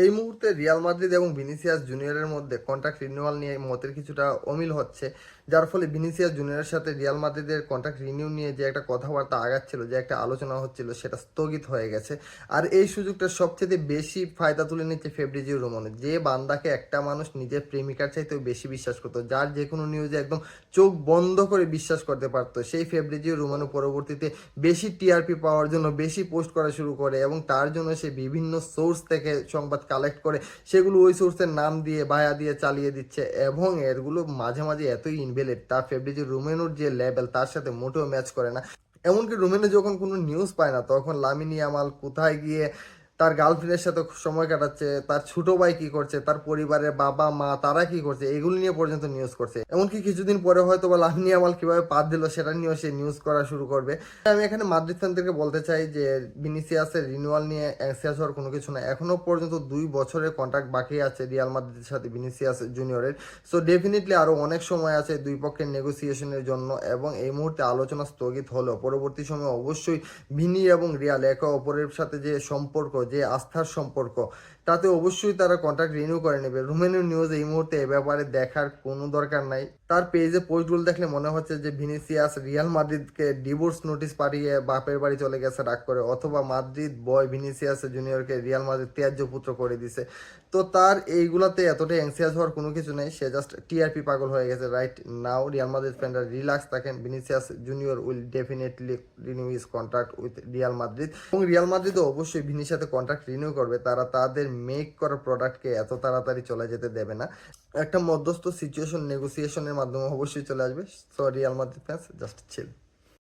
এই মুহূর্তে Real Madrid এবং ভিনিসিয়াস জুনিয়রের মধ্যে কন্ট্রাক্ট রিনিউয়াল নিয়ে মতের কিছুটা অমিল হচ্ছে, যার ফলে ভিনিসিয়াস জুনিয়রের সাথে রিয়াল মাদ্রিদের কন্ট্রাক্ট রিনিউ নিয়ে যে একটা কথাবার্তা আগাচ্ছিল, যে একটা আলোচনা হচ্ছিল, সেটা স্থগিত হয়ে গেছে। আর এই সুযোগটা সবচেয়ে বেশি ফায়দা তুলে নিচ্ছে ফেব্রিজিও রোমানো, যে বান্দাকে একটা মানুষ নিজের প্রেমিকার চাইতেও বেশি বিশ্বাস করতো, যার যে কোনো নিউজে একদম চোখ বন্ধ করে বিশ্বাস করতে পারতো, সেই ফেব্রিজিও রোমানো পরবর্তীতে বেশি টিআরপি পাওয়ার জন্য বেশি পোস্ট করা শুরু করে এবং তার জন্য সে বিভিন্ন সোর্স থেকে সংবাদ কালেক্ট করে সেগুলো ওই সোর্সের নাম দিয়ে বায়া দিয়ে চালিয়ে দিচ্ছে এবং এরগুলো মাঝে মাঝে এতই ইনভ্যালিড, তার ফেব্রিজিও রোমেনোর যে লেভেল তার সাথে মোটেও ম্যাচ করে না। এমনকি রোমেনো যখন কোনো নিউজ পায় না, তখন লামিন ইয়ামাল কোথায় গিয়ে তার গার্লফ্রেন্ডের সাথে সময় কাটাচ্ছে, তার ছোট ভাই কি করছে, তার পরিবারের বাবা মা তারা কি করছে, এগুলো নিয়ে পর্যন্ত নিউজ করছে। এমনকি কিছুদিন পরে হয়তো বা লামিন ইয়ামাল কিভাবে পাত দিল সেটা নিয়েও সে নিউজ করা শুরু করবে। আমি এখানে মাদ্রিদ ফ্যানদেরকে বলতে চাই যে ভিনিসিয়াসের রিনিউয়াল নিয়ে অ্যাংসিয়াস হওয়ার কোনো কিছু না। এখনো পর্যন্ত 2 বছরের কন্ট্রাক্ট বাকি আছে রিয়াল মাদ্রিদের সাথে ভিনিসিয়াস জুনিয়রের। সো ডেফিনেটলি আরো অনেক সময় আছে দুই পক্ষের নেগোসিয়েশনের জন্য, এবং এই মুহূর্তে আলোচনা স্থগিত হলেও পরবর্তী সময়ে অবশ্যই ভিনি এবং রিয়াল একে অপরের সাথে যে সম্পর্ক, যে আস্থার সম্পর্ক, তাতে অবশ্যই তারা কন্ট্রাক্ট রিনিউ করে নেবে। রোমেনিয়ার নিউজ এই মুহূর্তে এ ব্যাপারে দেখার কোনো দরকার নাই। তার পেজে পোস্টগুলো দেখলে মনে হচ্ছে যে ভিনিসিয়াস রিয়াল মাদ্রিদকে ডিভোর্স নোটিশ পাঠিয়ে বাপের বাড়ি চলে গেছে রাগ করে, অথবা মাদ্রিদ বয় ভিনিসিয়াস জুনিয়রকে রিয়াল মাদ্রিদ ত্যায্য পুত্র করে দিছে। তো তার এইগুলাতে এতটাই অ্যাংসিয়াস হওয়ার কোনো কিছু নেই, সে জাস্ট টিআরপি পাগল হয়ে গেছে রাইট নাও। রিয়াল মাদ্রিদ ফ্যানরা রিল্যাক্স থাকেন, Vinicius Junior will definitely renew his contract with Real Madrid, এবং রিয়াল মাদ্রিদও অবশ্যই ভিনির সাথে কন্ট্রাক্ট রিনিউ করবে। তারা তাদের মেক করা প্রোডাক্টকে এত তাড়াতাড়ি চলে যেতে দেবে না, একটা মধ্যস্থ সিচুয়েশন নেগোসিয়েশনের মাধ্যমে অবশ্যই চলে আসবে। So Real Madrid fans just চিল।